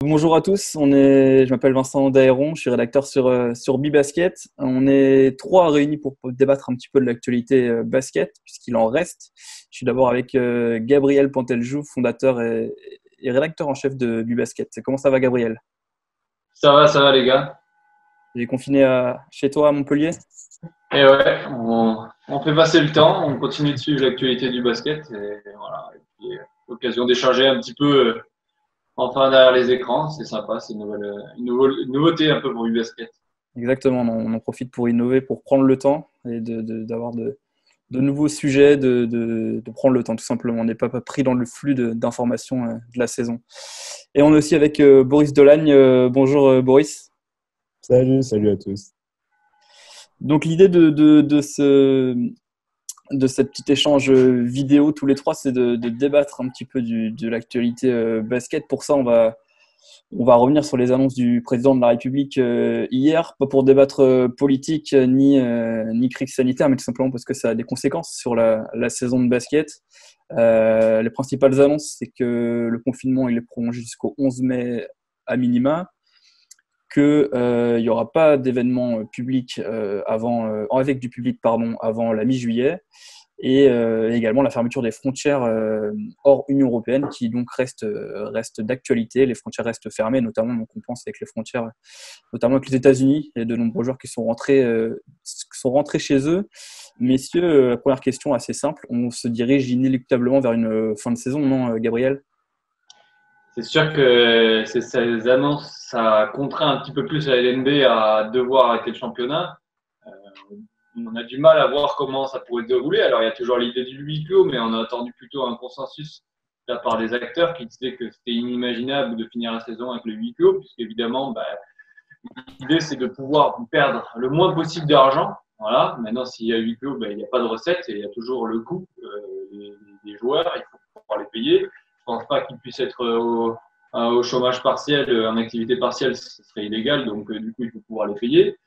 Bonjour à tous, je m'appelle Vincent Daéron, je suis rédacteur sur Bibasket. On est trois réunis pour débattre un petit peu de l'actualité basket, puisqu'il en reste. Je suis d'abord avec Gabriel Panteljou, fondateur et rédacteur en chef de Bibasket. Comment ça va, Gabriel? Ça va les gars. Tu es confiné chez toi à Montpellier? Et ouais, on fait passer le temps, on continue de suivre l'actualité du basket et voilà. Et puis, l'occasion d'échanger un petit peu enfin derrière les écrans, c'est sympa, c'est une nouveauté un peu pour du basket. Exactement, on en profite pour innover, pour prendre le temps et d'avoir de nouveaux sujets, de prendre le temps tout simplement. On n'est pas pris dans le flux d'informations de la saison. Et on est aussi avec Boris Dolagne. Bonjour Boris. Salut à tous. Donc l'idée de cette petit échange vidéo tous les trois, c'est de débattre un petit peu de l'actualité basket. Pour ça, on va revenir sur les annonces du président de la République hier, pas pour débattre politique ni crise sanitaire, mais tout simplement parce que ça a des conséquences sur la saison de basket. Les principales annonces, c'est que le confinement il est prolongé jusqu'au 11 mai à minima, qu'il n'y aura pas d'événement public avec du public avant la mi-juillet, et également la fermeture des frontières hors Union européenne qui donc reste d'actualité. Les frontières restent fermées, notamment donc on pense avec les frontières, notamment avec les États-Unis. Il y a de nombreux joueurs qui sont rentrés chez eux. Messieurs, première question assez simple, on se dirige inéluctablement vers une fin de saison, non, Gabriel? C'est sûr que ces annonces, ça contraint un petit peu plus la LNB à devoir arrêter le championnat. On a du mal à voir comment ça pourrait se dérouler. Alors, il y a toujours l'idée du huis clos, mais on a attendu plutôt un consensus de la part des acteurs qui disaient que c'était inimaginable de finir la saison avec le huis clos, puisqu'évidemment, l'idée, c'est de pouvoir perdre le moins possible d'argent. Voilà. Maintenant, s'il y a huis clos, il n'y a pas de recette et il y a toujours le coût des joueurs. Il faut pouvoir les payer. Je ne pense pas qu'ils puissent être au chômage partiel, en activité partielle, ce serait illégal. Donc, du coup, il faut pouvoir les payer.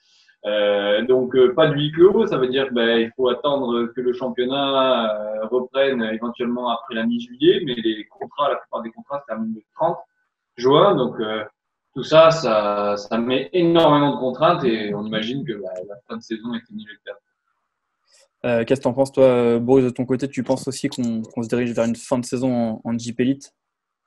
Pas de huis clos, ça veut dire qu'il faut attendre que le championnat reprenne éventuellement après la mi-juillet, mais la plupart des contrats se terminent le 30 juin, donc tout ça met énormément de contraintes et on imagine que la fin de saison est inéluctable. Qu'est-ce que tu en penses, toi, Boris, de ton côté? Tu penses aussi qu'on se dirige vers une fin de saison en Jeep Elite?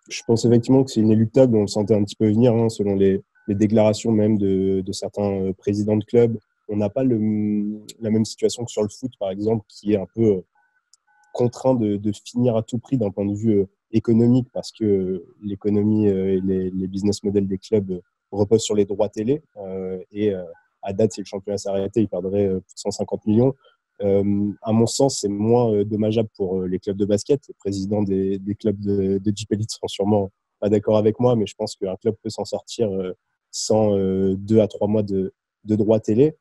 Je pense effectivement que c'est inéluctable. On le sentait un petit peu venir, selon les déclarations même de certains présidents de clubs. On n'a pas la même situation que sur le foot, par exemple, qui est un peu contraint de finir à tout prix d'un point de vue économique, parce que l'économie et les business models des clubs reposent sur les droits télé. À date, si le championnat s'arrêtait, ils perdraient plus de 150 millions. À mon sens, c'est moins dommageable pour les clubs de basket. Les présidents des clubs de Jeep Elite seront sûrement pas d'accord avec moi, mais je pense qu'un club peut s'en sortir sans 2 à 3 mois de droits télé.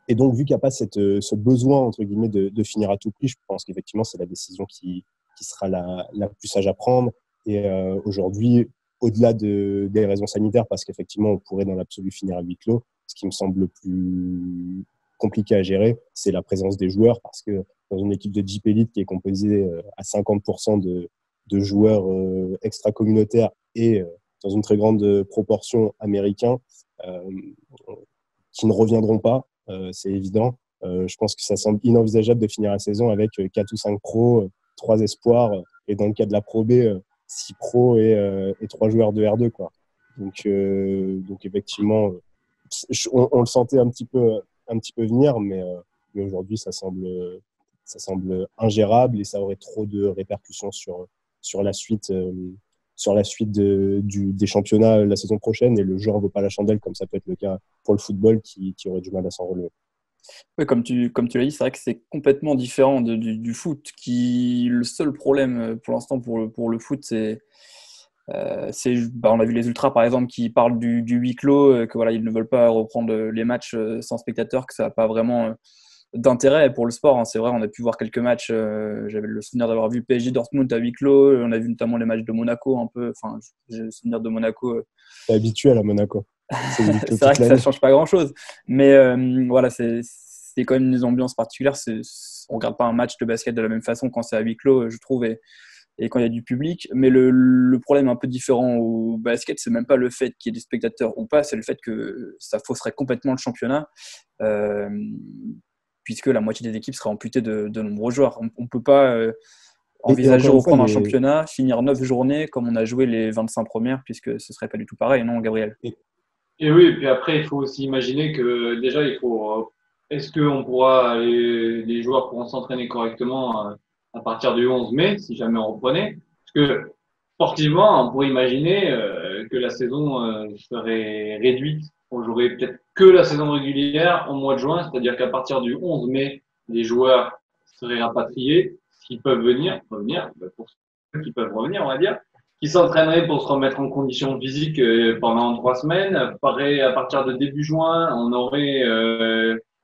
Et donc, vu qu'il n'y a pas ce besoin, entre guillemets, de finir à tout prix, je pense qu'effectivement, c'est la décision qui sera la plus sage à prendre. Et aujourd'hui, au-delà des raisons sanitaires, parce qu'effectivement, on pourrait dans l'absolu finir à huis clos, ce qui me semble le plus compliqué à gérer, c'est la présence des joueurs, parce que dans une équipe de Jeep Elite qui est composée à 50% de joueurs extra-communautaires et dans une très grande proportion américains, qui ne reviendront pas, c'est évident. Je pense que ça semble inenvisageable de finir la saison avec 4 ou 5 pros, 3 espoirs, et dans le cas de la Pro B, 6 pros et 3 joueurs de R2, quoi. Donc effectivement, on le sentait un petit peu venir, mais aujourd'hui, ça semble ingérable et ça aurait trop de répercussions sur la suite, des championnats la saison prochaine, et le jeu en vaut pas la chandelle, comme ça peut être le cas pour le football qui aurait du mal à s'en relever. Oui, comme tu l'as dit, c'est vrai que c'est complètement différent du foot. Le seul problème pour l'instant pour le foot, on a vu les Ultras par exemple qui parlent du huis clos, que voilà, ils ne veulent pas reprendre les matchs sans spectateurs, que ça n'a pas vraiment d'intérêt pour le sport, hein. C'est vrai, on a pu voir quelques matchs. J'avais le souvenir d'avoir vu PSG Dortmund à huis clos. On a vu notamment les matchs de Monaco un peu. Enfin, j'ai le souvenir de Monaco. T'es habitué à la Monaco. C'est huis clos C'est vrai toute que ça l'année. change pas grand-chose, mais voilà, c'est quand même une ambiance particulière. On regarde pas un match de basket de la même façon quand c'est à huis clos, je trouve. et quand il y a du public. Mais le problème un peu différent au basket, c'est même pas le fait qu'il y ait des spectateurs ou pas, c'est le fait que ça fausserait complètement le championnat, euh, puisque la moitié des équipes seraient amputées de nombreux joueurs. On ne peut pas Et envisager encore une fois, reprendre un championnat, finir 9 journées comme on a joué les 25 premières, puisque ce serait pas du tout pareil, non, Gabriel? Et oui, et puis après, il faut aussi imaginer que déjà, est-ce qu'on pourra, les joueurs pourront s'entraîner correctement à partir du 11 mai, si jamais on reprenait? Parce que sportivement, on pourrait imaginer que la saison serait réduite. On jouerait peut-être que la saison régulière au mois de juin, c'est-à-dire qu'à partir du 11 mai, les joueurs seraient rapatriés, s'ils peuvent venir, revenir, pour ceux qui peuvent revenir, on va dire, qui s'entraîneraient pour se remettre en condition physique pendant 3 semaines. Pareil, à partir de début juin, on aurait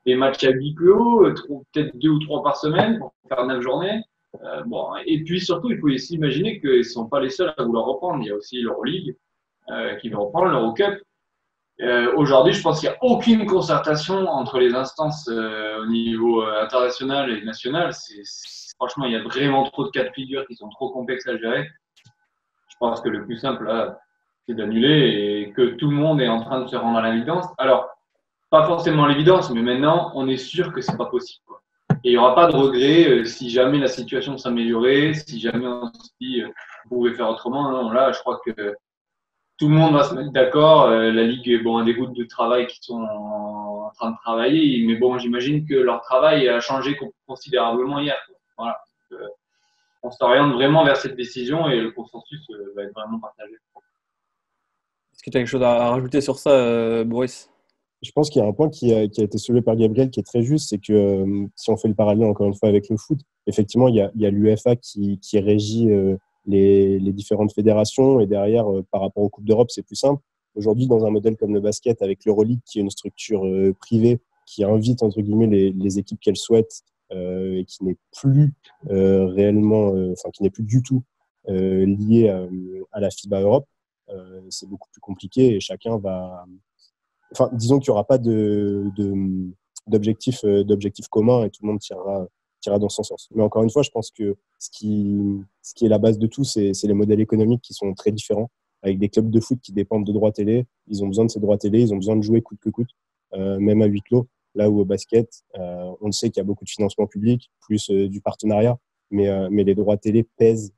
des matchs à huis clos, peut-être 2 ou 3 par semaine pour faire 9 journées. Bon, et puis surtout, il faut aussi imaginer qu'ils ne sont pas les seuls à vouloir reprendre. Il y a aussi l'Euroleague qui veut reprendre, l'Eurocup. Aujourd'hui, je pense qu'il n'y a aucune concertation entre les instances au niveau international et national. Franchement, il y a vraiment trop de cas de figure qui sont trop complexes à gérer. Je pense que le plus simple, là, c'est d'annuler et que tout le monde est en train de se rendre à l'évidence. Alors, pas forcément l'évidence, mais maintenant, on est sûr que c'est pas possible, quoi. Et il n'y aura pas de regret si jamais la situation s'améliorait, si jamais on se dit on pouvait faire autrement. Non, là, je crois que tout le monde va se mettre d'accord. La Ligue a des groupes de travail qui sont en train de travailler, mais bon, j'imagine que leur travail a changé considérablement hier, quoi. Voilà. On s'oriente vraiment vers cette décision et le consensus va être vraiment partagé. Est-ce que tu as quelque chose à rajouter sur ça, Boris? Je pense qu'il y a un point qui a été soulevé par Gabriel qui est très juste, c'est que si on fait le parallèle encore une fois avec le foot, effectivement, il y a l'UEFA qui régit les différentes fédérations et derrière, par rapport aux Coupes d'Europe, c'est plus simple. Aujourd'hui, dans un modèle comme le basket, avec l'Euroleague, qui est une structure privée, qui invite, entre guillemets, les équipes qu'elle souhaite et qui n'est plus réellement, enfin, qui n'est plus du tout liée à la FIBA Europe, c'est beaucoup plus compliqué et chacun va. Enfin, disons qu'il n'y aura pas d'objectif commun et tout le monde tirera dans son sens. Mais encore une fois, je pense que ce qui est la base de tout, c'est les modèles économiques qui sont très différents. Avec des clubs de foot qui dépendent de droits télé, ils ont besoin de ces droits télé, ils ont besoin de jouer coûte que coûte, même à huis clos. Là où au basket, on le sait qu'il y a beaucoup de financement public, plus du partenariat, mais les droits télé pèsent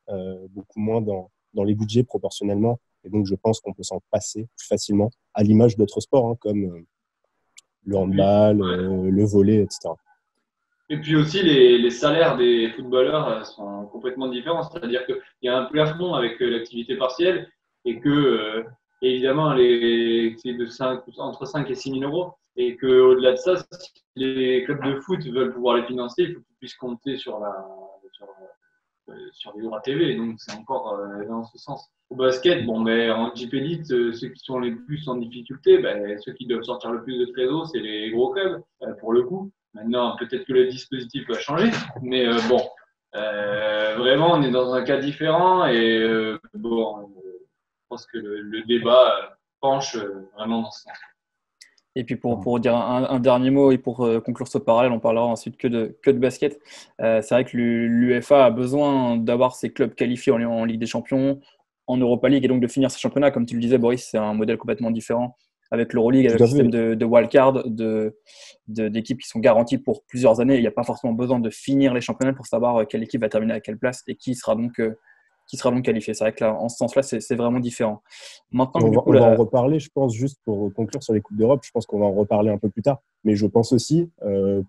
beaucoup moins dans les budgets proportionnellement. Et donc, je pense qu'on peut s'en passer plus facilement, à l'image d'autres sports, hein, comme le handball, le volley, etc. Et puis aussi, les salaires des footballeurs sont complètement différents. C'est-à-dire qu'il y a un plafond avec l'activité partielle et que, évidemment, c'est entre 5 et 6 000 euros. Et qu'au-delà de ça, si les clubs de foot veulent pouvoir les financer, il faut qu'ils puissent compter sur les droits TV. Donc, c'est encore dans ce sens. Au basket, en Jeep Elite, ceux qui sont les plus en difficulté, ceux qui doivent sortir le plus de trésor, c'est les gros clubs, pour le coup. Maintenant, peut-être que le dispositif va changer, mais vraiment, on est dans un cas différent et je pense que le débat penche vraiment dans ce sens. Et puis pour dire un dernier mot et pour conclure ce parallèle, on parlera ensuite que de basket. C'est vrai que l'UEFA a besoin d'avoir ses clubs qualifiés en Ligue des Champions, en Europa League, et donc de finir ces championnats. Comme tu le disais, Boris, c'est un modèle complètement différent avec l'Euroleague, avec Tout le à système fait. de wildcard, d'équipes qui sont garanties pour plusieurs années. Il n'y a pas forcément besoin de finir les championnats pour savoir quelle équipe va terminer à quelle place et qui sera donc qualifié. C'est vrai que là, en ce sens-là, c'est vraiment différent. Maintenant Et que on du va, coup, on va en reparler, je pense, juste pour conclure sur les Coupes d'Europe, je pense qu'on va en reparler un peu plus tard. Mais je pense aussi,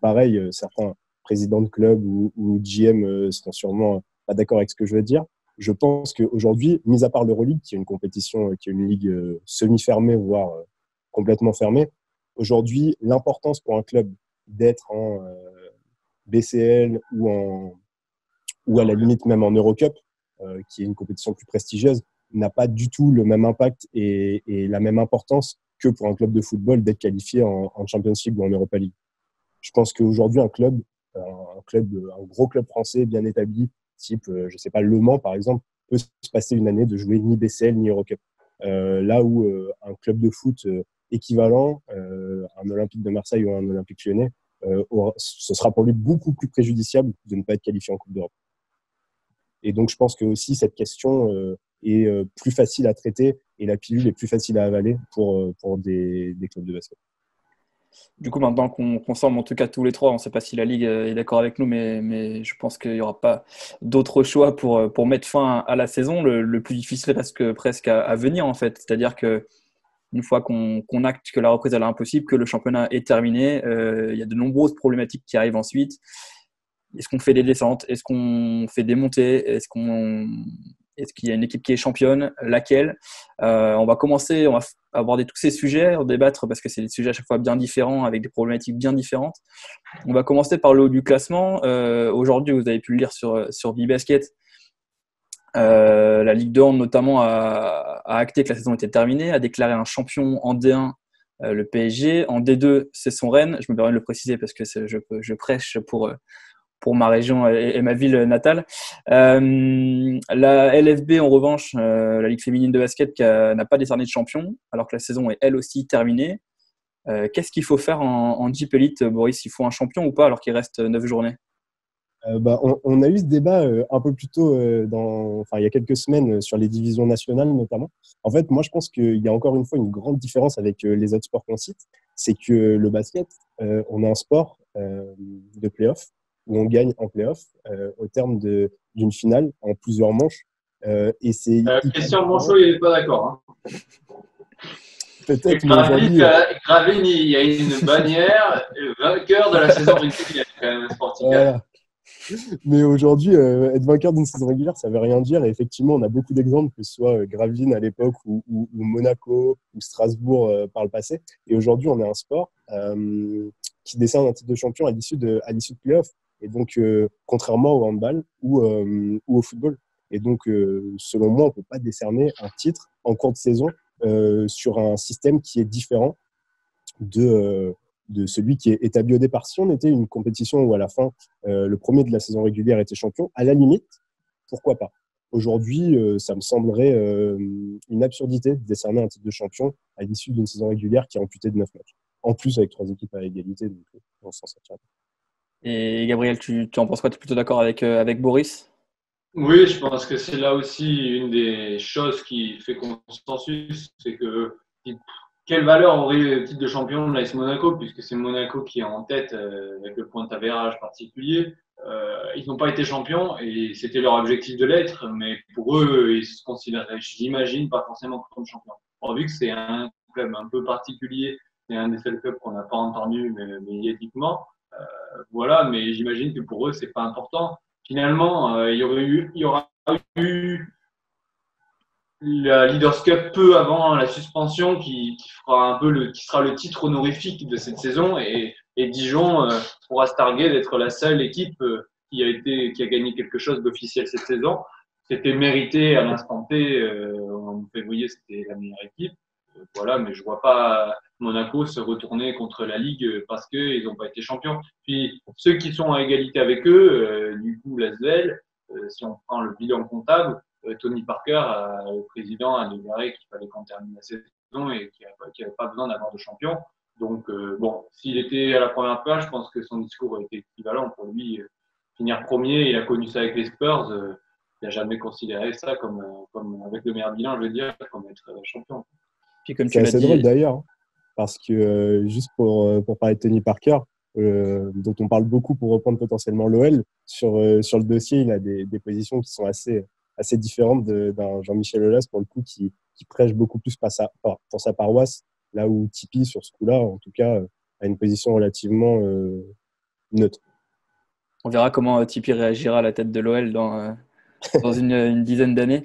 pareil, certains présidents de clubs ou GM seront sûrement pas d'accord avec ce que je veux dire. Je pense qu'aujourd'hui, mis à part l'Euroleague, qui est une compétition, qui est une ligue semi-fermée, voire complètement fermée, aujourd'hui, l'importance pour un club d'être en BCL ou à la limite même en Eurocup, qui est une compétition plus prestigieuse, n'a pas du tout le même impact et la même importance que pour un club de football d'être qualifié en Champions League ou en Europa League. Je pense qu'aujourd'hui, un gros club français bien établi, type, je sais pas, Le Mans par exemple, peut se passer une année de jouer ni BCL ni Eurocup. Là où un club de foot équivalent, un Olympique de Marseille ou un Olympique Lyonnais, ce sera pour lui beaucoup plus préjudiciable de ne pas être qualifié en Coupe d'Europe. Et donc, je pense que aussi cette question est plus facile à traiter et la pilule est plus facile à avaler pour des clubs de basket. Du coup, maintenant qu'on semble, en tout cas tous les trois, on ne sait pas si la Ligue est d'accord avec nous, mais je pense qu'il n'y aura pas d'autre choix pour mettre fin à la saison. Le plus difficile reste presque à venir, en fait. C'est-à-dire qu'une fois qu'on acte que la reprise est impossible, que le championnat est terminé, il y a de nombreuses problématiques qui arrivent ensuite. Est-ce qu'on fait des descentes? Est-ce qu'on fait des montées? Est-ce qu'il y a une équipe qui est championne? Laquelle? On va aborder tous ces sujets, en débattre parce que c'est des sujets à chaque fois bien différents, avec des problématiques bien différentes. On va commencer par le haut du classement. Aujourd'hui, vous avez pu le lire sur Bibasket. La Ligue 2 notamment a acté que la saison était terminée, a déclaré un champion en D1, le PSG. En D2, c'est son Rennes. Je me permets de le préciser parce que je prêche pour ma région et ma ville natale. La LFB, en revanche, la Ligue féminine de basket, n'a pas décerné de champion, alors que la saison est elle aussi terminée. Qu'est-ce qu'il faut faire en Jeep Elite, Boris? Il faut un champion ou pas, alors qu'il reste 9 journées? On a eu ce débat un peu plus tôt, il y a quelques semaines, sur les divisions nationales notamment. En fait, moi, je pense qu'il y a encore une fois une grande différence avec les autres sports qu'on cite. C'est que le basket, on a un sport de play-off où on gagne en play-off au terme d'une finale en plusieurs manches. Et c'est Christian Bonchot, il n'est pas d'accord. Hein. Peut-être, Gravine, il y a une bannière, vainqueur de la saison régulière, quand même, sportif. Voilà. Mais aujourd'hui, être vainqueur d'une saison régulière, ça ne veut rien dire. Et effectivement, on a beaucoup d'exemples, que ce soit Gravine à l'époque ou Monaco ou Strasbourg par le passé. Et aujourd'hui, on est un sport qui décerne un titre de champion à l'issue de play-off. Et donc, contrairement au handball ou au football. Et donc, selon moi, on ne peut pas décerner un titre en cours de saison sur un système qui est différent de celui qui est établi au départ. Si on était une compétition où à la fin, le premier de la saison régulière était champion, à la limite, pourquoi pas? Aujourd'hui, ça me semblerait une absurdité de décerner un titre de champion à l'issue d'une saison régulière qui est amputée de 9 matchs. En plus, avec 3 équipes à égalité, donc on s'en sortira. Et Gabriel, tu en penses quoi? Tu es plutôt d'accord avec Boris? Oui, je pense que c'est là aussi une des choses qui fait consensus, c'est que quelle valeur aurait le titre de champion de l'AS Monaco, puisque c'est Monaco qui est en tête avec le point d'avérage particulier. Ils n'ont pas été champions et c'était leur objectif de l'être, mais pour eux, ils se considéraient, j'imagine, pas forcément comme champions. Vu que c'est un club un peu particulier, c'est un des seuls clubs qu'on n'a pas entendu médiatiquement. Voilà, mais j'imagine que pour eux, c'est pas important. Finalement, il y aura eu la Leaders Cup peu avant la suspension qui sera le titre honorifique de cette saison et Dijon pourra se targuer d'être la seule équipe qui a gagné quelque chose d'officiel cette saison. C'était mérité à l'instant T. En février, c'était la meilleure équipe. Voilà, mais je vois pas Monaco se retourner contre la Ligue parce qu'ils n'ont pas été champions. Puis ceux qui sont à égalité avec eux, du coup l'ASVEL, si on prend le bilan comptable, Tony Parker, le président, a déclaré qu'il fallait qu'on termine la saison et qu'il n'y avait pas besoin d'avoir de champion. Donc s'il était à la première page, je pense que son discours a été équivalent pour lui. Finir premier, il a connu ça avec les Spurs. Il n'a jamais considéré ça comme avec le meilleur bilan, je veux dire, comme être champion. Puis comme c'est assez drôle d'ailleurs, parce que juste pour parler de Tony Parker, dont on parle beaucoup pour reprendre potentiellement l'OL, sur le dossier, il a des positions qui sont assez différentes d'un Jean-Michel Aulas, pour le coup, qui prêche beaucoup plus pour sa paroisse, là où Tipeee, sur ce coup-là, en tout cas, a une position relativement neutre. On verra comment Tipeee réagira à la tête de l'OL dans une dizaine d'années.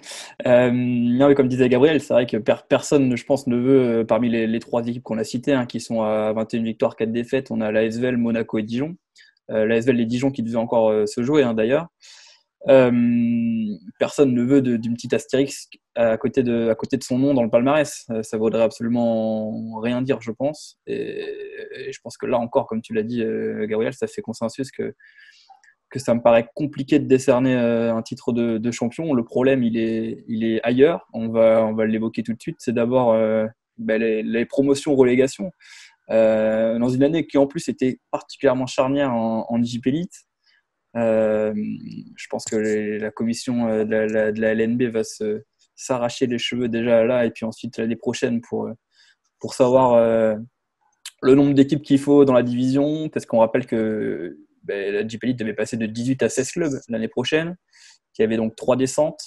Non, mais comme disait Gabriel, c'est vrai que personne, je pense, ne veut, parmi les 3 équipes qu'on a citées, hein, qui sont à 21 victoires, 4 défaites, on a l'ASVEL, Monaco et Dijon. L'ASVEL et Dijon qui devaient encore se jouer, hein, d'ailleurs. Personne ne veut d'une petite astérix à côté de son nom dans le palmarès. Ça vaudrait absolument rien dire, je pense. Et je pense que là encore, comme tu l'as dit, Gabriel, ça fait consensus que ça me paraît compliqué de décerner un titre de champion. Le problème, il est ailleurs. On va l'évoquer tout de suite. C'est d'abord les promotions-relégations. Dans une année qui, en plus, était particulièrement charnière en JP Elite. Je pense que la commission de la LNB va s'arracher les cheveux déjà là et puis ensuite l'année prochaine pour savoir le nombre d'équipes qu'il faut dans la division, parce qu'on rappelle que la Jeep Elite devait passer de 18 à 16 clubs l'année prochaine, qu'il y avait donc 3 descentes.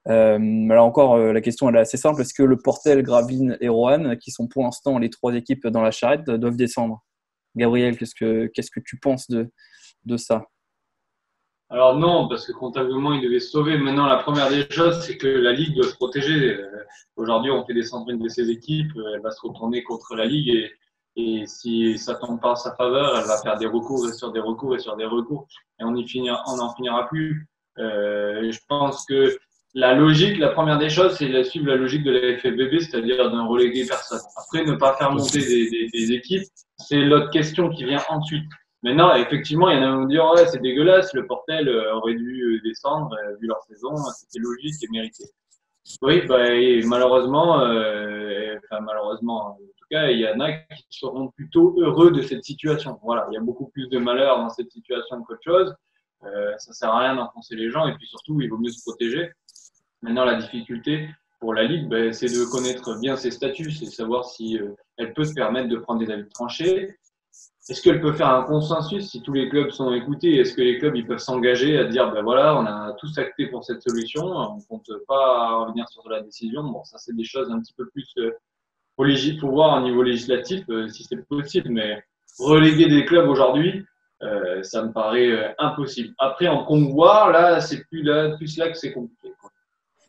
Là encore, la question elle est assez simple. Est-ce que le Portel, Gravine et Roanne, qui sont pour l'instant les 3 équipes dans la charrette, doivent descendre? Gabriel, qu'est-ce que tu penses de ça? Alors non, parce que comptablement, ils devaient se sauver. Maintenant, la première des choses, c'est que la Ligue doit se protéger. Aujourd'hui, on fait descendre une de ces équipes, elle va se retourner contre la Ligue et si ça tombe pas en sa faveur, elle va faire des recours et sur des recours et sur des recours. Et on n'en finira plus. Je pense que la logique, la première des choses, c'est de suivre la logique de la FFBB, c'est-à-dire de ne reléguer personne. Après, ne pas faire monter des équipes, c'est l'autre question qui vient ensuite. Maintenant, effectivement, il y en a qui vont dire ouais, c'est dégueulasse, le Portel aurait dû descendre vu leur saison, c'était logique et mérité. Oui, et malheureusement, en tout cas, il y en a qui seront plutôt heureux de cette situation. Voilà, il y a beaucoup plus de malheur dans cette situation qu'autre chose. Ça sert à rien d'enfoncer les gens et puis surtout, il vaut mieux se protéger. Maintenant, la difficulté pour la Ligue, c'est de connaître bien ses statuts, c'est de savoir si elle peut se permettre de prendre des avis tranchés. Est-ce qu'elle peut faire un consensus si tous les clubs sont écoutés? Est-ce que les clubs ils peuvent s'engager à dire voilà, on a tous acté pour cette solution, on ne compte pas revenir sur la décision? Bon, ça c'est des choses un petit peu plus faut voir au niveau législatif si c'est possible, mais reléguer des clubs aujourd'hui, ça me paraît impossible. Après, en convoi, là, c'est plus là que c'est compliqué, quoi.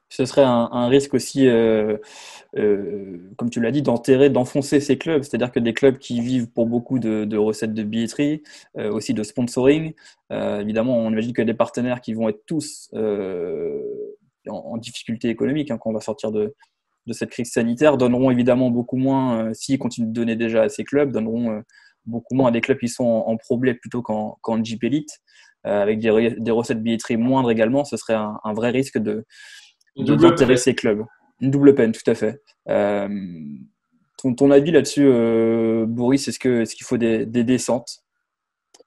Ce serait un risque aussi, comme tu l'as dit, d'enfoncer ces clubs. C'est-à-dire que des clubs qui vivent pour beaucoup de recettes de billetterie, aussi de sponsoring. Évidemment, on imagine que des partenaires qui vont être tous en difficulté économique quand on va sortir de cette crise sanitaire donneront évidemment beaucoup moins, s'ils continuent de donner déjà à ces clubs, donneront beaucoup moins à des clubs qui sont en Pro B plutôt qu'en Jeep Elite, avec des recettes de billetterie moindres également. Ce serait un vrai risque d'enterrer ces clubs. Une double peine, tout à fait. Ton avis là-dessus, Boris, est-ce qu'il faut des descentes?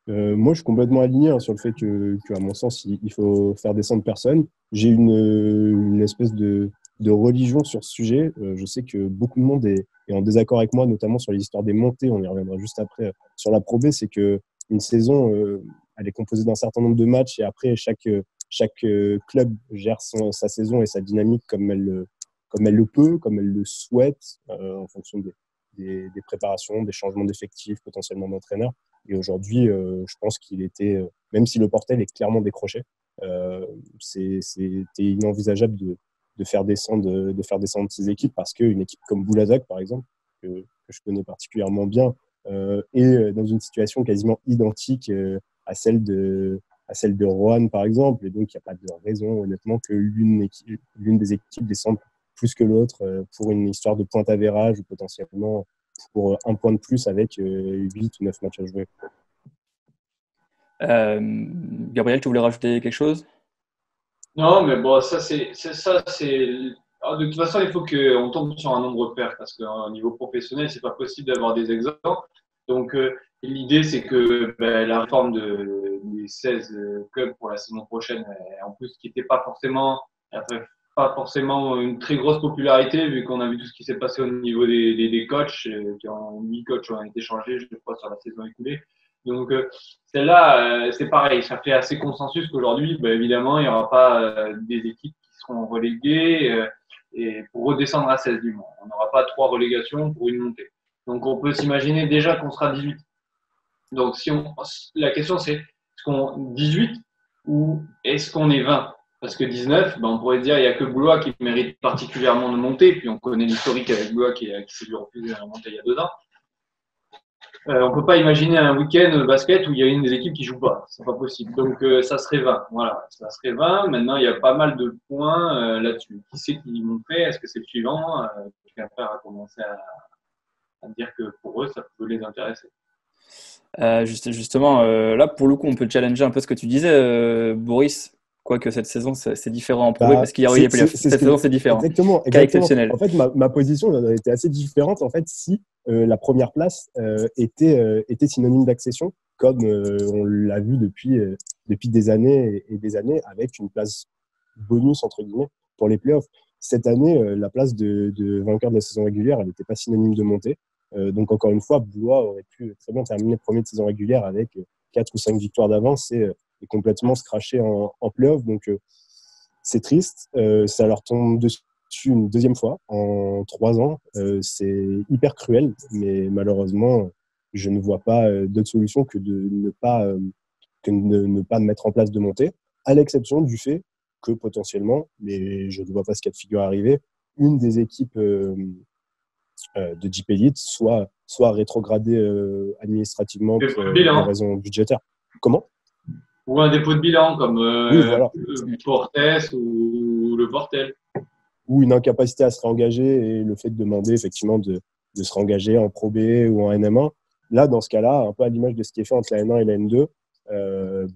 Moi, je suis complètement aligné sur le fait qu'à mon sens, il faut faire descendre personne. J'ai une espèce de religion sur ce sujet. Je sais que beaucoup de monde est en désaccord avec moi, notamment sur les histoires des montées. On y reviendra juste après. Sur la Pro B, c'est qu'une saison, elle est composée d'un certain nombre de matchs et après, chaque club gère sa saison et sa dynamique comme elle le peut, comme elle le souhaite, en fonction des préparations, des changements d'effectifs, potentiellement d'entraîneurs. Et aujourd'hui, je pense qu'il était, même si le Portel est clairement décroché, c'était inenvisageable de faire descendre ces équipes parce qu'une équipe comme Boulazac, par exemple, que je connais particulièrement bien, est dans une situation quasiment identique à celle de Roanne, par exemple. Et donc, il n'y a pas de raison, honnêtement, que l'une des équipes descende plus que l'autre pour une histoire de point avérage ou potentiellement pour un point de plus avec 8 ou 9 matchs à jouer. Gabriel, tu voulais rajouter quelque chose? Non, mais bon, ça, c'est. De toute façon, il faut qu'on tombe sur un nombre pair parce qu'au niveau professionnel, c'est pas possible d'avoir des exemples. Donc, l'idée, c'est que la réforme des 16 clubs pour la saison prochaine, en plus, qui n'était pas forcément une très grosse popularité, vu qu'on a vu tout ce qui s'est passé au niveau des coachs, 8 coachs ont été changés, je crois, sur la saison écoulée. Donc, celle-là, c'est pareil, ça fait assez consensus qu'aujourd'hui, évidemment, il n'y aura pas des équipes qui seront reléguées et pour redescendre à 16 du moins. On n'aura pas 3 relégations pour une montée. Donc, on peut s'imaginer déjà qu'on sera 18. Donc, la question, c'est est-ce qu'on 18 ou est-ce qu'on est 20? Parce que 19, on pourrait dire il n'y a que Blois qui mérite particulièrement de monter. Puis on connaît l'historique avec Blois qui s'est vu refuser à monter il y a 2 ans. On ne peut pas imaginer un week-end basket où il y a une des équipes qui ne joue pas. C'est pas possible. Donc, ça serait 20. Voilà, ça serait 20. Maintenant, il y a pas mal de points là-dessus. Qui c'est qui monterait? Est-ce que c'est le suivant? Quelqu'un a commencé à dire que pour eux, ça peut les intéresser. Justement, là, pour le coup, on peut challenger un peu ce que tu disais, Boris. Quoique cette saison, c'est différent en Pro B parce qu'il y a eu les playoffs. Cette saison, c'est différent. Exactement. Cas exceptionnel. En fait, ma position aurait été assez différente en fait, si la première place était synonyme d'accession. comme on l'a vu depuis des années et des années, avec une place bonus, entre guillemets, pour les playoffs. Cette année, la place de vainqueur de la saison régulière, elle n'était pas synonyme de montée. Donc, encore une fois, Blois aurait pu très bien terminer premier de saison régulière avec 4 ou 5 victoires d'avance et complètement se cracher en playoff. Donc, c'est triste. Ça leur tombe dessus une deuxième fois en 3 ans. C'est hyper cruel, mais malheureusement, je ne vois pas d'autre solution que de ne pas mettre en place de montée, à l'exception du fait que potentiellement, mais je ne vois pas ce cas de figure arriver, une des équipes de Jeep Elite soit rétrogradée administrativement pour des raisons budgétaires. Comment ? Ou un dépôt de bilan comme oui, voilà. Portes ou le Portel. Ou une incapacité à se réengager et le fait de demander effectivement de se réengager en Pro B ou en NM1. Là, dans ce cas-là, un peu à l'image de ce qui est fait entre la N1 et la N2,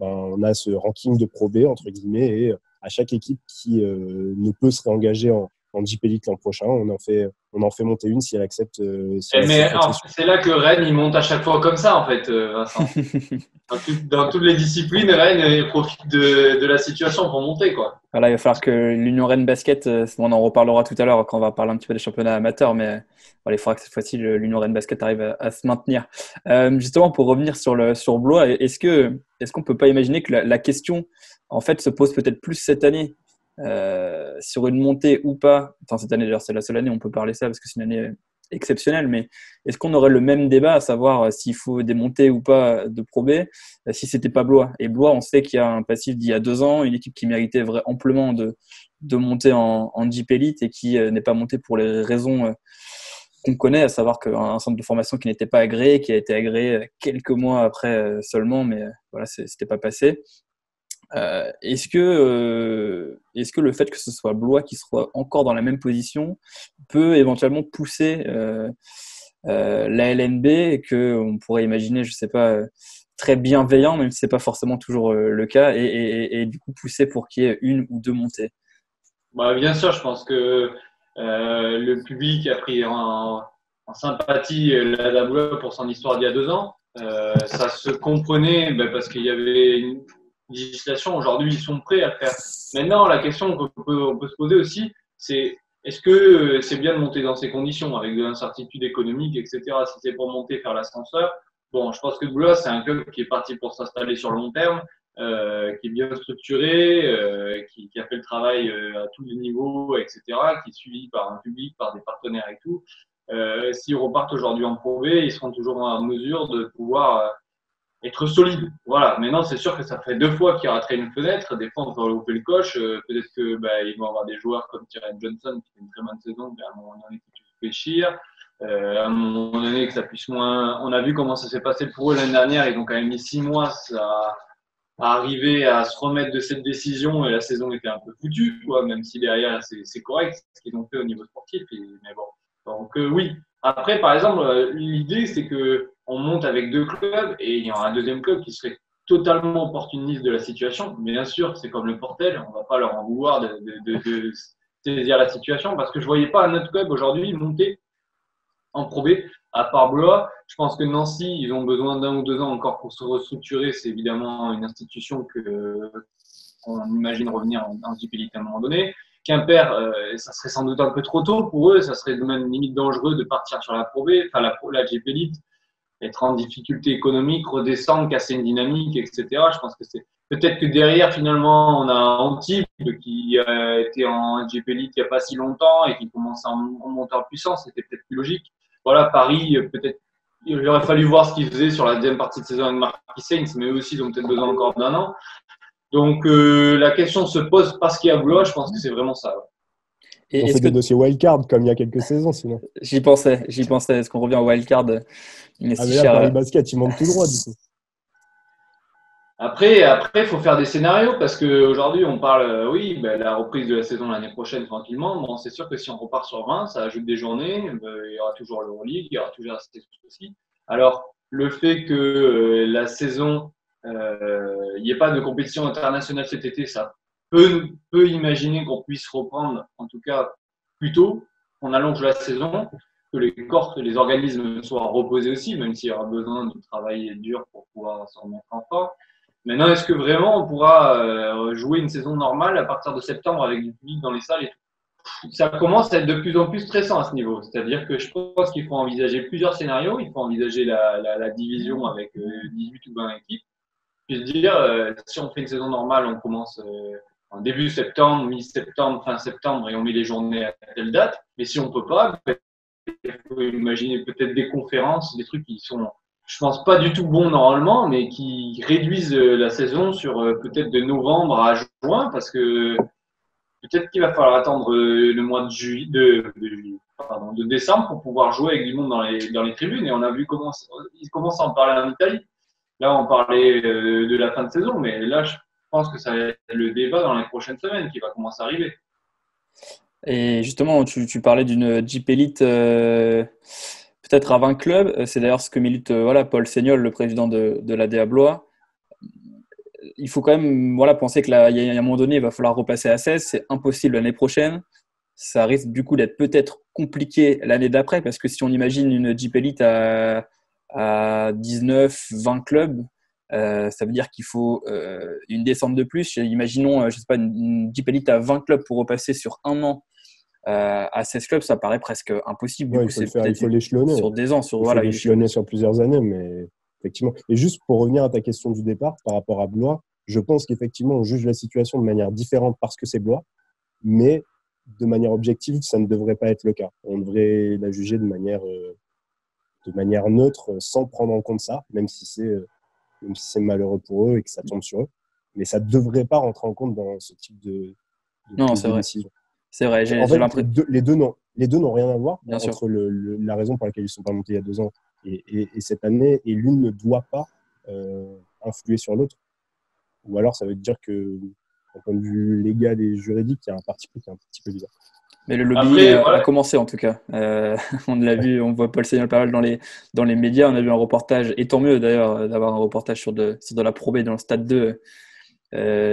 on a ce ranking de Pro B, entre guillemets, et à chaque équipe qui ne peut se réengager en Jeep Elite l'an prochain, on en fait monter une si elle accepte. C'est là que Rennes, il monte à chaque fois comme ça, en fait, Vincent. Dans toutes les disciplines, Rennes profite de la situation pour monter, quoi. Voilà, il va falloir que l'Union Rennes Basket, on en reparlera tout à l'heure quand on va parler un petit peu des championnats amateurs, mais voilà, il faudra que cette fois-ci l'Union Rennes Basket arrive à se maintenir. Justement, pour revenir sur Blois, est-ce qu'on peut pas imaginer que la question en fait se pose peut-être plus cette année sur une montée ou pas? Enfin, cette année d'ailleurs, c'est la seule année où on peut parler ça parce que c'est une année exceptionnelle, mais est-ce qu'on aurait le même débat à savoir s'il faut des montées ou pas de Pro B si c'était pas Blois? Et Blois, on sait qu'il y a un passif d'il y a 2 ans, une équipe qui méritait amplement de monter en Jeep Elite et qui n'est pas montée pour les raisons qu'on connaît, à savoir qu'un centre de formation qui n'était pas agréé, qui a été agréé quelques mois après seulement, mais voilà, c'était pas passé. Est-ce que le fait que ce soit Blois qui soit encore dans la même position peut éventuellement pousser la LNB et qu'on pourrait imaginer, je sais pas, très bienveillant, même si c'est pas forcément toujours le cas, et du coup pousser pour qu'il y ait une ou 2 montées? Bah, bien sûr, je pense que le public a pris en sympathie la Blois pour son histoire d'il y a 2 ans. Ça se comprenait parce qu'il y avait une législation. Aujourd'hui, ils sont prêts à le faire. Maintenant, la question qu'on peut se poser aussi, c'est est-ce que c'est bien de monter dans ces conditions avec de l'incertitude économique, etc. Si c'est pour monter, faire l'ascenseur. Bon, je pense que Blois, c'est un club qui est parti pour s'installer sur le long terme, qui est bien structuré, qui a fait le travail à tous les niveaux, etc., qui est suivi par un public, par des partenaires et tout. S'ils repartent aujourd'hui en Pro B, ils seront toujours en mesure de pouvoir être solides. Voilà. Maintenant, c'est sûr que ça fait 2 fois qu'ils rateraient une fenêtre. Des fois, on peut louper le coche. Peut-être que ils vont avoir des joueurs comme Tyrion Johnson qui fait une très bonne saison, mais à un moment donné, qui te fait chier. À un moment donné, que ça puisse moins. On a vu comment ça s'est passé pour eux l'année dernière. Ils ont quand même mis 6 mois à arriver à se remettre de cette décision et la saison était un peu foutue, quoi, même si derrière c'est correct ce qu'ils ont fait au niveau sportif. Mais bon. Donc oui. Après, par exemple, l'idée c'est que on monte avec 2 clubs et il y aura un deuxième club qui serait totalement opportuniste de la situation. Bien sûr, c'est comme le Portel, on va pas leur en vouloir de saisir la situation parce que je voyais pas un autre club aujourd'hui monter en Pro B, à part Blois. Je pense que Nancy, ils ont besoin d'1 ou 2 ans encore pour se restructurer. C'est évidemment une institution qu'on imagine revenir en Jeep Elite à un moment donné. Quimper, ça serait sans doute un peu trop tôt pour eux. Ça serait même limite dangereux de partir sur la Pro B, enfin la Jeep Elite, être en difficulté économique, redescendre, casser une dynamique, etc. Je pense que c'est peut-être que derrière, finalement, on a Antibes qui a été en Jeep Elite il n'y a pas si longtemps et qui commence à monter en puissance. C'était peut-être plus logique. Voilà, Paris, peut-être, il aurait fallu voir ce qu'ils faisaient sur la deuxième partie de saison avec Marquis Saints, mais eux aussi, ils ont peut-être besoin encore d'1 an. Donc, la question se pose parce qu'il y a Blois, je pense que c'est vraiment ça. Ouais. On fait des dossiers wildcard comme il y a quelques saisons, sinon. J'y pensais. Est-ce qu'on revient au wildcard? Mais là, Paris Basket, ils montent tout droit, du coup. Après, il faut faire des scénarios parce qu'aujourd'hui, on parle, la reprise de la saison l'année prochaine tranquillement. Bon, c'est sûr que si on repart sur 20, ça ajoute des journées. Il y aura toujours l'Euroleague, il y aura toujours la aussi. Alors, le fait que la saison, il n'y ait pas de compétition internationale cet été, ça peut imaginer qu'on puisse reprendre, en tout cas plus tôt, qu'on allonge la saison. que les corps, les organismes soient reposés aussi, même s'il y aura besoin de travailler dur pour pouvoir s'en remettre en forme. Maintenant, est-ce que vraiment on pourra jouer une saison normale à partir de septembre avec du public dans les salles et tout? Ça commence à être de plus en plus stressant à ce niveau. C'est-à-dire que je pense qu'il faut envisager plusieurs scénarios. Il faut envisager la division avec 18 ou 20 équipes. Puis se dire, si on fait une saison normale, on commence en début septembre, mi-septembre, fin septembre et on met les journées à telle date. Mais si on peut pas, il faut imaginer peut-être des conférences, des trucs qui sont, je pense, pas du tout bons normalement, mais qui réduisent la saison sur peut-être de novembre à juin, parce que peut-être qu'il va falloir attendre le mois de décembre pour pouvoir jouer avec du monde dans les tribunes. Et on a vu comment ils commencent à en parler en Italie. Là, on parlait de la fin de saison, mais là, je pense que ça va être le débat dans les prochaines semaines qui va commencer à arriver. Et justement, tu parlais d'une Jeep Elite peut-être à 20 clubs. C'est d'ailleurs ce que milite Paul Seignol, le président de l'ADA Blois. Il faut quand même penser qu'il y a un moment donné, il va falloir repasser à 16. C'est impossible l'année prochaine. Ça risque du coup d'être peut-être compliqué l'année d'après, parce que si on imagine une Jeep Elite à 19, 20 clubs, ça veut dire qu'il faut une descente de plus. Imaginons, je sais pas, une Jeep Elite à 20 clubs pour repasser sur un an à 16 clubs, ça paraît presque impossible. Ouais, il faut l'échelonner. Sur des ans. Il faut l'échelonner sur plusieurs années, mais effectivement. Et juste pour revenir à ta question du départ par rapport à Blois, je pense qu'effectivement, on juge la situation de manière différente parce que c'est Blois, mais de manière objective, ça ne devrait pas être le cas. On devrait la juger de manière neutre, sans prendre en compte ça, même si c'est malheureux pour eux et que ça tombe sur eux. Mais ça ne devrait pas rentrer en compte dans ce type de décision. C'est vrai. En fait, les deux n'ont rien à voir Bien entre la raison pour laquelle ils ne sont pas montés il y a 2 ans et cette année, et l'une ne doit pas influer sur l'autre. Ou alors, ça veut dire que, d'un point de vue légal et juridique, il y a un parti pris qui est un petit peu bizarre. Mais le lobbying a commencé en tout cas. On l'a vu, on voit Paul Seignol pas mal dans les médias. On a vu un reportage, et tant mieux d'ailleurs d'avoir un reportage sur de la Pro B dans le stade 2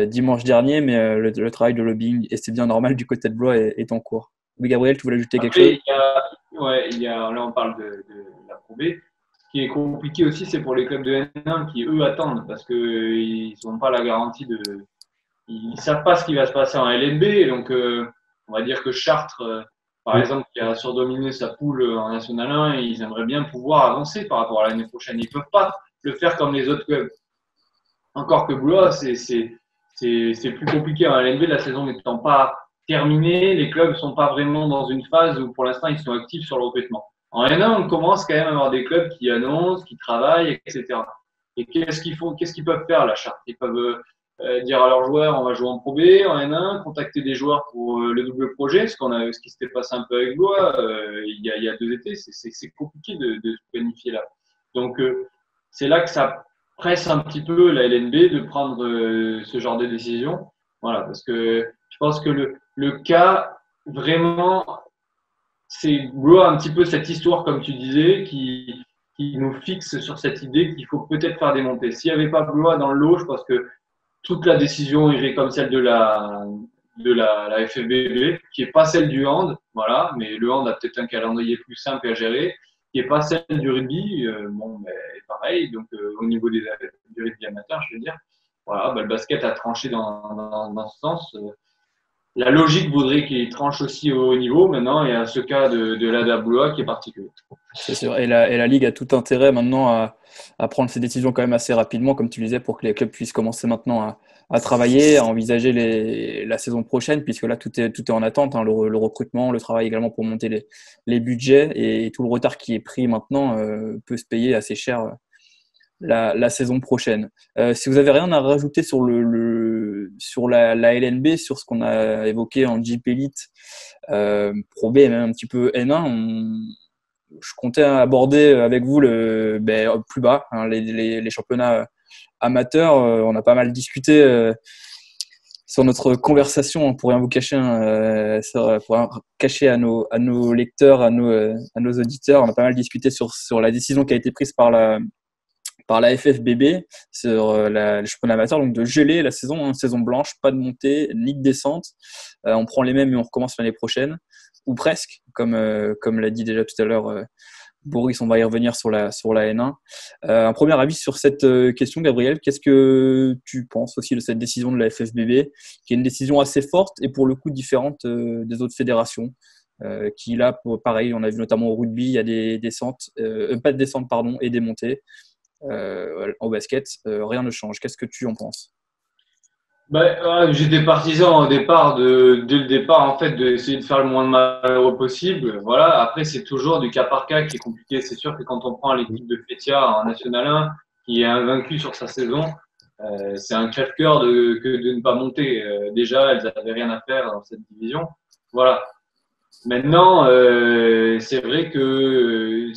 dimanche dernier, mais le travail de lobbying, et c'est bien normal du côté de Blois, est en cours. Oui, Gabriel, tu voulais ajouter quelque chose? Là on parle de la Pro B. Ce qui est compliqué aussi, c'est pour les clubs de N1 qui, eux, attendent parce qu'ils n'ont pas la garantie ils ne savent pas ce qui va se passer en LNB. Donc, on va dire que Chartres, par exemple, qui a surdominé sa poule en National 1, ils aimeraient bien pouvoir avancer par rapport à l'année prochaine. Ils ne peuvent pas le faire comme les autres clubs. Encore que Blois, c'est plus compliqué en LNB, la saison n'étant pas terminée. Les clubs ne sont pas vraiment dans une phase où, pour l'instant, ils sont actifs sur le recrutement. En N1, on commence quand même à avoir des clubs qui annoncent, qui travaillent, etc. Et qu'est-ce qu'ils peuvent faire, la Charte? Ils peuvent dire à leurs joueurs, on va jouer en Pro B, en N1, contacter des joueurs pour le double projet, ce qui s'était passé un peu avec Blois il y a 2 étés. C'est compliqué de se planifier là. Donc, c'est là que ça presse un petit peu la LNB de prendre ce genre de décision. Voilà, parce que je pense que le cas, vraiment, c'est Blois un petit peu cette histoire, comme tu disais, qui nous fixe sur cette idée qu'il faut peut-être faire des montées. S'il n'y avait pas Blois dans le lot, je pense que toute la décision irait comme celle de la FFBB, qui n'est pas celle du hand, voilà, mais le hand a peut-être un calendrier plus simple à gérer, qui n'est pas celle du rugby, pareil, donc au niveau du rugby amateur, je veux dire. Voilà, le basket a tranché dans ce sens. La logique voudrait qu'il tranche aussi au haut niveau. Maintenant, il y a ce cas de l'ADA Blois qui est particulier. C'est sûr. Et la Ligue a tout intérêt maintenant à prendre ses décisions quand même assez rapidement, comme tu le disais, pour que les clubs puissent commencer maintenant à travailler, à envisager la saison prochaine, puisque là, tout est en attente, hein, le recrutement, le travail également pour monter les budgets, et tout le retard qui est pris maintenant peut se payer assez cher la saison prochaine. Si vous avez rien à rajouter sur sur la LNB, sur ce qu'on a évoqué en Jeep Elite, Pro B et même un petit peu N1, je comptais aborder avec vous plus bas, hein, les championnats amateurs. On a pas mal discuté sur notre conversation, pour rien vous cacher, pour rien cacher à nos lecteurs, à nos auditeurs. On a pas mal discuté sur la décision qui a été prise par par la FFBB sur le championnat amateur, donc de geler la saison, hein, saison blanche, pas de montée, ni de descente. On prend les mêmes et on recommence l'année prochaine, ou presque, comme l'a dit déjà tout à l'heure Boris, on va y revenir sur la N1. Un premier avis sur cette question, Gabriel, qu'est-ce que tu penses aussi de cette décision de la FFBB, qui est une décision assez forte et pour le coup différente des autres fédérations, qui là, pareil, on a vu notamment au rugby, il y a des descentes, pas de descente, pardon, et des montées. Au basket, rien ne change. Qu'est-ce que tu en penses? J'étais partisan au départ dès le départ en fait d'essayer de faire le moins de malheureux possible. Voilà. Après c'est toujours du cas par cas qui est compliqué. C'est sûr que quand on prend l'équipe de Fétia en National 1 qui est invaincue sur sa saison, c'est un crève-cœur que de ne pas monter. Déjà elles n'avaient rien à faire dans cette division. Voilà. Maintenant c'est vrai que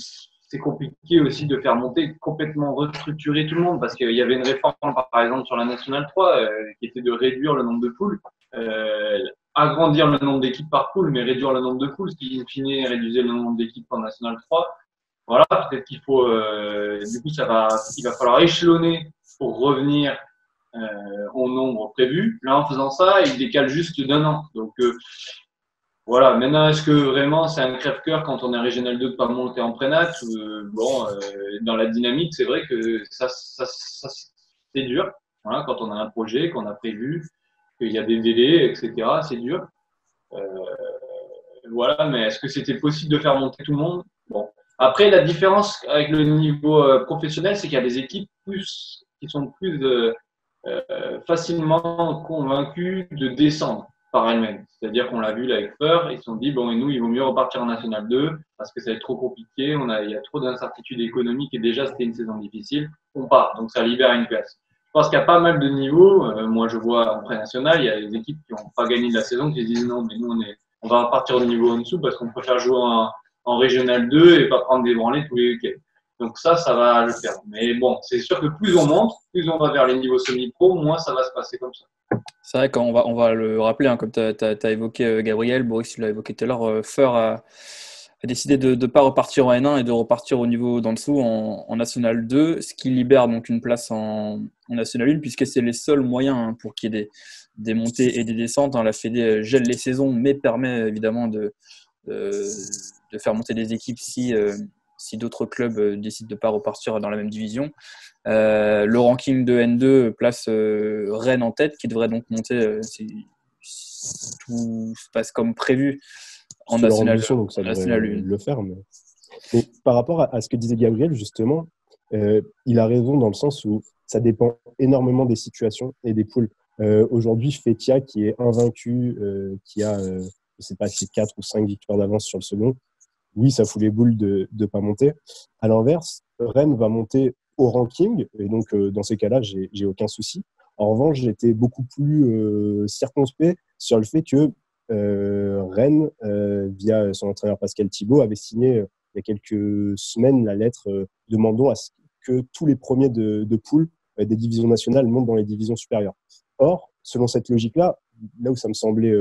c'est compliqué aussi de faire monter, complètement restructurer tout le monde parce qu'il y avait une réforme, par exemple, sur la Nationale 3 qui était de réduire le nombre de poules, agrandir le nombre d'équipes par poule, mais réduire le nombre de poules, ce qui, in fine, réduisait le nombre d'équipes en Nationale 3. Voilà, peut-être qu'il faut, du coup, il va falloir échelonner pour revenir au nombre prévu. Là, en faisant ça, il décale juste d'un an. Donc, voilà, maintenant, est-ce que vraiment c'est un crève-cœur quand on est régional 2 de pas monter en prénat? Dans la dynamique, c'est vrai que ça c'est dur. Voilà, quand on a un projet, qu'on a prévu, qu'il y a des délais, etc., c'est dur. Voilà, mais est-ce que c'était possible de faire monter tout le monde? Bon. Après, la différence avec le niveau professionnel, c'est qu'il y a des équipes qui sont plus facilement convaincues de descendre par elles-mêmes. C'est-à-dire qu'on l'a vu là avec Feur, ils se sont dit, bon, et nous, il vaut mieux repartir en National 2 parce que ça va être trop compliqué, il y a trop d'incertitudes économiques et déjà, c'était une saison difficile. On part, donc ça libère une place. Je pense qu'il y a pas mal de niveaux. Moi, je vois en pré-national, il y a des équipes qui n'ont pas gagné de la saison qui disent non, mais nous, on va repartir au niveau en dessous parce qu'on préfère jouer en Régional 2 et pas prendre des branlées tous les week-ends. Donc ça va le faire. Mais bon, c'est sûr que plus on monte, plus on va vers les niveaux semi-pro, moins ça va se passer comme ça. C'est vrai qu'on va le rappeler, hein, comme tu as évoqué Gabriel, Boris, tu l'as évoqué tout à l'heure, Feur a décidé de ne pas repartir en N1 et de repartir au niveau d'en dessous en National 2, ce qui libère donc une place en National 1, puisque c'est les seuls moyens pour qu'il y ait des montées et des descentes. La Fédé gèle les saisons, mais permet évidemment de faire monter des équipes si d'autres clubs décident de ne pas repartir dans la même division. Le ranking de N2 place Rennes en tête, qui devrait donc monter si tout se passe comme prévu en National 1. Donc ça devrait le faire. Mais par rapport à ce que disait Gabriel, justement, il a raison dans le sens où ça dépend énormément des situations et des poules. Aujourd'hui, Fétia, qui est invaincu, qui a, je ne sais pas si 4 ou 5 victoires d'avance sur le second, oui, ça fout les boules de ne pas monter. À l'inverse, Rennes va monter au ranking, et donc dans ces cas-là, j'ai aucun souci. En revanche, j'étais beaucoup plus circonspect sur le fait que Rennes, via son entraîneur Pascal Thibault, avait signé il y a quelques semaines la lettre demandant à ce que tous les premiers de poule des divisions nationales montent dans les divisions supérieures. Or, selon cette logique-là, là où ça me semblait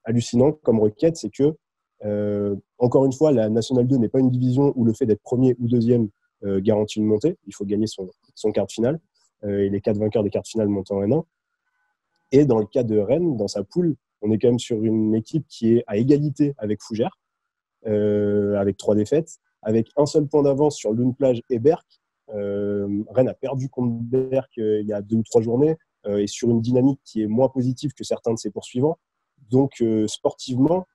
hallucinant comme requête, c'est que encore une fois, la National 2 n'est pas une division où le fait d'être premier ou deuxième garantit une montée. Il faut gagner son quart de finale. Et les 4 vainqueurs des quarts de finale montent en N1. Et dans le cas de Rennes, dans sa poule, on est quand même sur une équipe qui est à égalité avec Fougères, avec 3 défaites, avec un seul point d'avance sur Lune Plage et Berck. Rennes a perdu contre Berck il y a 2 ou 3 journées et sur une dynamique qui est moins positive que certains de ses poursuivants. Donc, sportivement,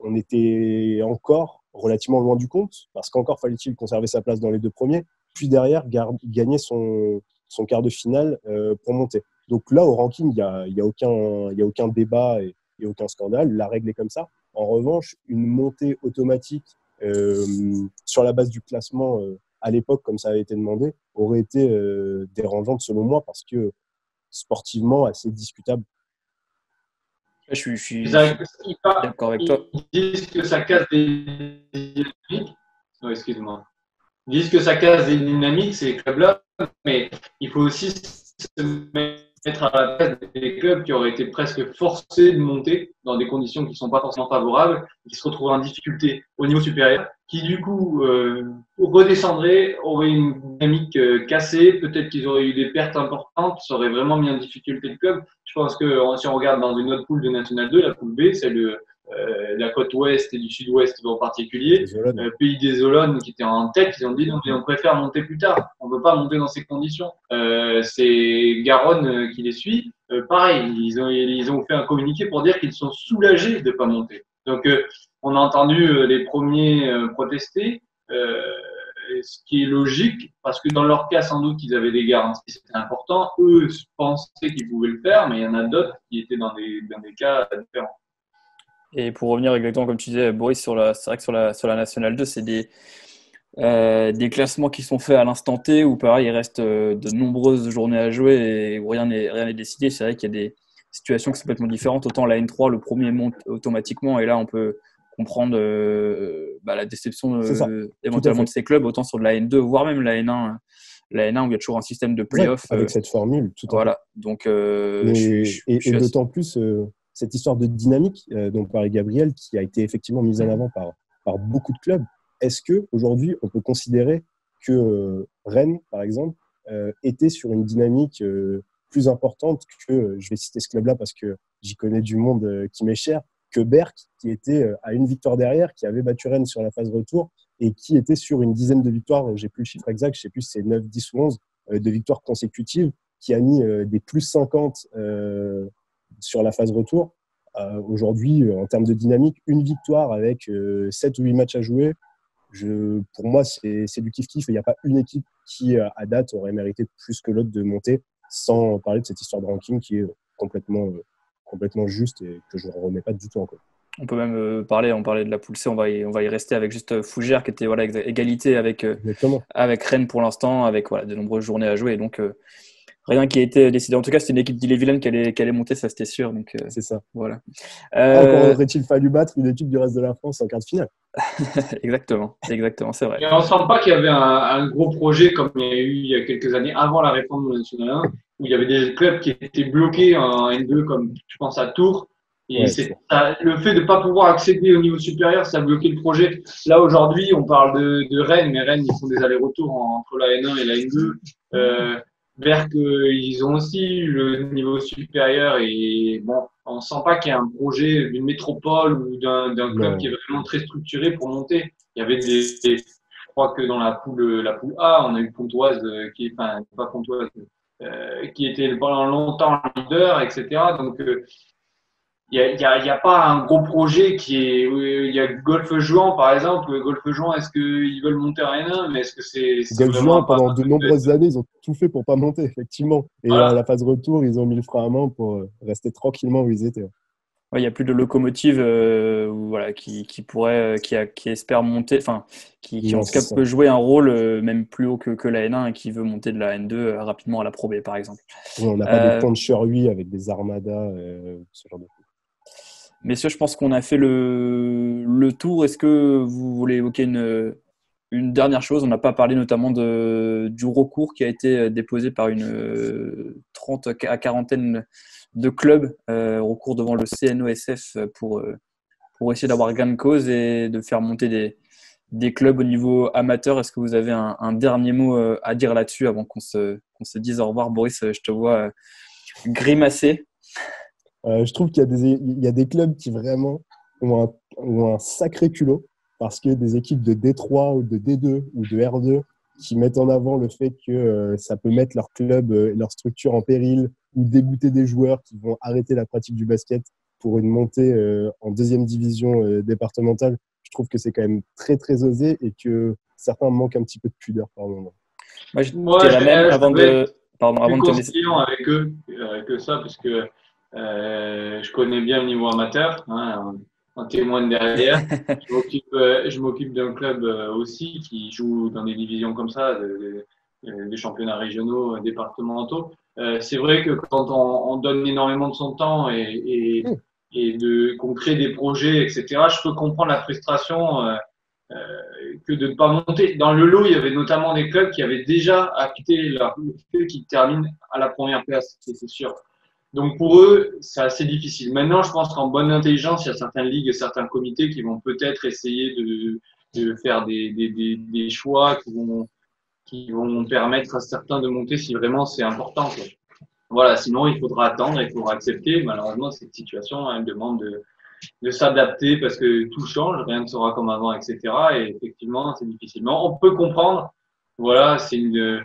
on était encore relativement loin du compte, parce qu'encore fallait-il conserver sa place dans les 2 premiers, puis derrière gagner son quart de finale pour monter. Donc là, au ranking, il y a aucun débat et aucun scandale. La règle est comme ça. En revanche, une montée automatique sur la base du classement à l'époque, comme ça avait été demandé, aurait été dérangeante selon moi, parce que sportivement, assez discutable. Je suis d'accord avec toi. Ils disent que ça casse des dynamiques. Oh, excuse-moi. Ils disent que ça casse des dynamiques, ces clubs-là, mais il faut aussi se mettre mettre à la place des clubs qui auraient été presque forcés de monter dans des conditions qui ne sont pas forcément favorables, qui se retrouvent en difficulté au niveau supérieur, qui du coup redescendraient, auraient une dynamique cassée, peut-être qu'ils auraient eu des pertes importantes, ça aurait vraiment mis en difficulté le club. Je pense que si on regarde dans une autre poule de National 2, la poule B, c'est la côte ouest et du sud-ouest en particulier, pays des Olonnes qui étaient en tête, ils ont dit non, mais on préfère monter plus tard, on ne veut pas monter dans ces conditions. C'est Garonne qui les suit, pareil, ils ont fait un communiqué pour dire qu'ils sont soulagés de ne pas monter. Donc on a entendu les premiers protester, ce qui est logique, parce que dans leur cas, sans doute, ils avaient des garanties, c'était important. Eux pensaient qu'ils pouvaient le faire, mais il y en a d'autres qui étaient dans des cas différents. Et pour revenir exactement comme tu disais, Boris, c'est vrai que sur la National 2, c'est des classements qui sont faits à l'instant T où pareil, il reste de nombreuses journées à jouer et où rien n'est décidé. C'est vrai qu'il y a des situations qui sont complètement différentes. Autant la N3, le premier monte automatiquement et là, on peut comprendre la déception éventuellement de ces clubs. Autant sur de la N2, voire même la N1 où il y a toujours un système de play-off. Avec cette formule, tout à fait. Voilà. Donc, et d'autant plus... cette histoire de dynamique dont parlait Gabriel, qui a été effectivement mise en avant par beaucoup de clubs, est-ce qu'aujourd'hui, on peut considérer que Rennes, par exemple, était sur une dynamique plus importante que, je vais citer ce club-là parce que j'y connais du monde qui m'est cher, que Berck, qui était à une victoire derrière, qui avait battu Rennes sur la phase retour et qui était sur une dizaine de victoires, j'ai plus le chiffre exact, je sais plus si c'est 9, 10 ou 11, de victoires consécutives, qui a mis des plus 50 sur la phase retour. Aujourd'hui, en termes de dynamique, une victoire avec 7 ou 8 matchs à jouer, pour moi, c'est du kiff-kiff. Il n'y a pas une équipe qui, à date, aurait mérité plus que l'autre de monter, sans parler de cette histoire de ranking qui est complètement juste et que je ne remets pas du tout en cause. On peut même on parlait de la poule C, on va y rester avec juste Fougères qui était égalité avec Rennes pour l'instant, avec de nombreuses journées à jouer. Et donc, rien qui a été décidé. En tout cas, c'était une équipe d'Ille-et-Vilaine qui allait monter, ça c'était sûr. Donc, c'est ça. Voilà. Encore aurait-il fallu battre une équipe du reste de la France en quart de finale. Exactement, c'est vrai. Et on ne sent pas qu'il y avait un gros projet comme il y a eu il y a quelques années avant la réforme de la National 1, où il y avait des clubs qui étaient bloqués en N2, comme je pense à Tours. Et le fait de ne pas pouvoir accéder au niveau supérieur, ça a bloqué le projet. Là, aujourd'hui, on parle de Rennes, mais Rennes, ils font des allers-retours entre la N1 et la N2. Berck, ils ont aussi eu le niveau supérieur et bon, on sent pas qu'il y a un projet d'une métropole ou d'un club qui est vraiment très structuré pour monter. Il y avait je crois que dans la poule A, on a eu Pontoise qui était pendant longtemps leader, etc. Donc il y a pas un gros projet il y a Golfe Juan par exemple. Golfe Juan, est-ce qu'ils veulent monter en N1, mais est-ce que c'est Golfe Juan, pendant de nombreuses années, ils ont tout fait pour pas monter, effectivement. Et à la phase retour, ils ont mis le frein à main pour rester tranquillement où ils étaient. Il y a plus de locomotive qui espère monter, enfin qui en tout cas peut jouer un rôle même plus haut que la N1 et qui veut monter de la N2 rapidement à la Pro B par exemple. Oui, on n'a pas des ponts de Cherhuy avec des armadas, ce genre de choses. Messieurs, je pense qu'on a fait le tour. Est-ce que vous voulez évoquer une dernière chose? On n'a pas parlé notamment du recours qui a été déposé par une 30 à quarantaine de clubs, recours devant le CNOSF pour essayer d'avoir gain de cause et de faire monter des clubs au niveau amateur. Est-ce que vous avez un dernier mot à dire là-dessus avant qu'on se dise au revoir? Boris, je te vois grimacer. Je trouve qu'il y a des clubs qui vraiment ont un sacré culot parce que des équipes de D3 ou de D2 ou de R2 qui mettent en avant le fait que ça peut mettre leur club et leur structure en péril ou dégoûter des joueurs qui vont arrêter la pratique du basket pour une montée en deuxième division départementale. Je trouve que c'est quand même très, très osé et que certains manquent un petit peu de pudeur par moment. Moi, je dirais même avant de te laisser avec eux que ça, parce que je connais bien le niveau amateur, un témoin derrière. Je m'occupe d'un club aussi qui joue dans des divisions comme ça, des championnats régionaux, départementaux. C'est vrai que quand on donne énormément de son temps et qu'on crée des projets, etc., je peux comprendre la frustration que de ne pas monter. Dans le lot, il y avait notamment des clubs qui avaient déjà acté le fait qu'ils terminent à la première place, c'est sûr. Donc pour eux, c'est assez difficile. Maintenant, je pense qu'en bonne intelligence, il y a certaines ligues et certains comités qui vont peut-être essayer de faire des choix qui vont permettre à certains de monter si vraiment c'est important, quoi. Voilà, sinon il faudra attendre, il faudra accepter. Malheureusement, cette situation, elle demande de s'adapter parce que tout change, rien ne sera comme avant, etc. Et effectivement, c'est difficile. Mais on peut comprendre. Voilà, des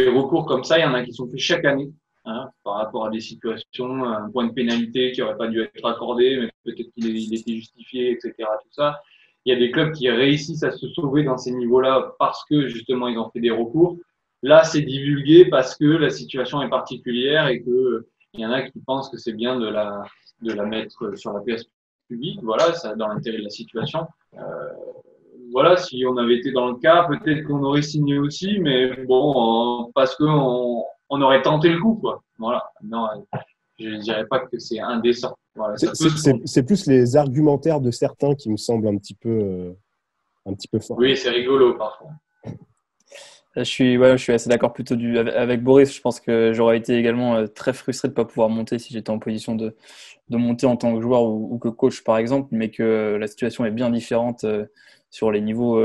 recours comme ça. Il y en a qui sont faits chaque année, hein, par rapport à des situations, un point de pénalité qui aurait pas dû être accordé, mais peut-être qu'il était justifié, etc. Tout ça. Il y a des clubs qui réussissent à se sauver dans ces niveaux-là parce que justement ils ont fait des recours. Là, c'est divulgué parce que la situation est particulière et que il y en a qui pensent que c'est bien de la mettre sur la place publique. Voilà, ça dans l'intérêt de la situation. Voilà, si on avait été dans le cas, peut-être qu'on aurait signé aussi, mais bon, parce que on aurait tenté le coup, quoi. Voilà. Non, je ne dirais pas que c'est indécent. Voilà, c'est plus les argumentaires de certains qui me semblent un petit peu forts. Oui, c'est rigolo parfois. Je suis assez d'accord plutôt avec Boris. Je pense que j'aurais été également très frustré de ne pas pouvoir monter si j'étais en position de monter en tant que joueur ou que coach, par exemple, mais que la situation est bien différente sur les niveaux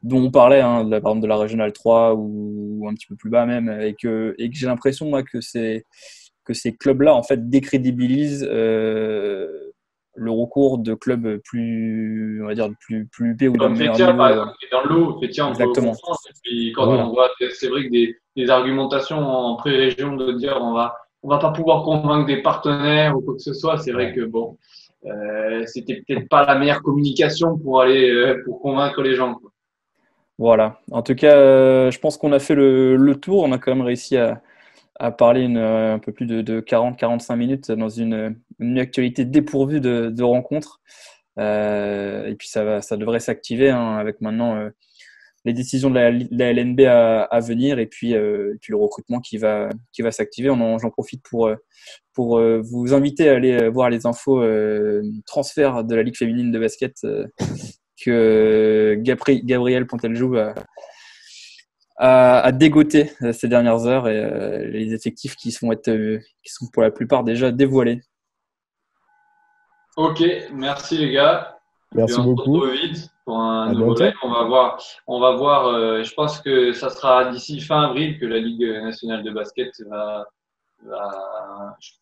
dont on parlait, hein, par exemple de la Régionale 3 ou un petit peu plus bas même, et que j'ai l'impression, moi, que ces clubs-là, en fait, décrédibilisent le recours de clubs plus, on va dire, plus huppés ou d'un meilleur niveau. Par exemple, qui est dans l'eau, Fétia, on peut comprendre. Et puis, quand on voit, c'est vrai que des argumentations en pré-région de dire on va pas pouvoir convaincre des partenaires ou quoi que ce soit, c'est vrai que bon, c'était peut-être pas la meilleure communication pour convaincre les gens, quoi. Voilà. En tout cas, je pense qu'on a fait le tour. On a quand même réussi à parler un peu plus de 40-45 minutes dans une actualité dépourvue de rencontres. Et puis ça devrait s'activer, hein, avec maintenant les décisions de la LNB à venir et puis le recrutement qui va s'activer. J'en profite pour vous inviter à aller voir les infos transfert de la Ligue féminine de basket que Gabriel Ponteljou a dégoté ces dernières heures, et les effectifs qui sont pour la plupart déjà dévoilés. Ok, merci les gars. Merci beaucoup. On se retrouve vite pour un nouveau live. On va voir. Je pense que ça sera d'ici fin avril que la Ligue nationale de basket va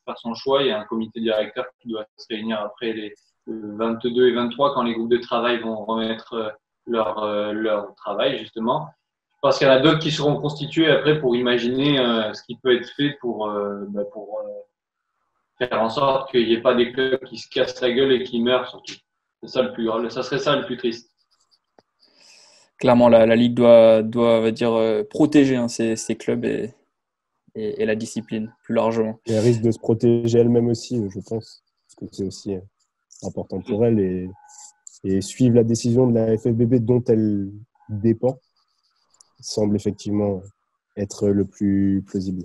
faire son choix. Il y a un comité directeur qui doit se réunir après les 22 et 23 quand les groupes de travail vont remettre leur travail, justement. Parce qu'il y en a d'autres qui seront constitués après pour imaginer ce qui peut être fait pour faire en sorte qu'il n'y ait pas des clubs qui se cassent la gueule et qui meurent, surtout. C'est ça ça serait ça le plus triste. Clairement, la Ligue doit on va dire, protéger, hein, ces clubs et la discipline plus largement. Et elle risque de se protéger elle-même aussi, je pense, parce que c'est aussi important pour elle, et suivre la décision de la FFBB dont elle dépend semble effectivement être le plus plausible.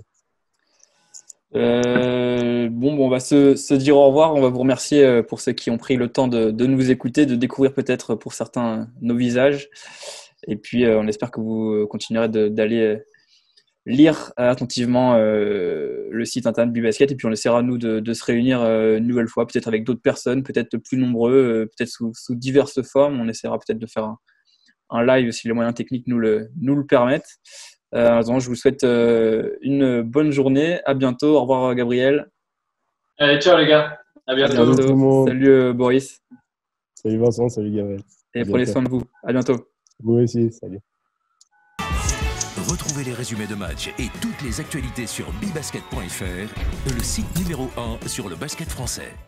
On va se dire au revoir. On va vous remercier pour ceux qui ont pris le temps de nous écouter, de découvrir peut-être pour certains nos visages. Et puis, on espère que vous continuerez d'aller lire attentivement le site internet Bibasket. Et puis, on essaiera, nous, de se réunir une nouvelle fois, peut-être avec d'autres personnes, peut-être plus nombreux, peut-être sous diverses formes. On essaiera peut-être de faire un live si les moyens techniques nous le permettent. Je vous souhaite une bonne journée. À bientôt. Au revoir, Gabriel. Allez, ciao les gars. À bientôt. Salut tout le monde. Salut Boris. Salut Vincent, salut Gabriel. Et prenez soin de vous. À bientôt. Vous aussi, salut. Retrouvez les résumés de matchs et toutes les actualités sur bibasket.fr, le site numéro 1 sur le basket français.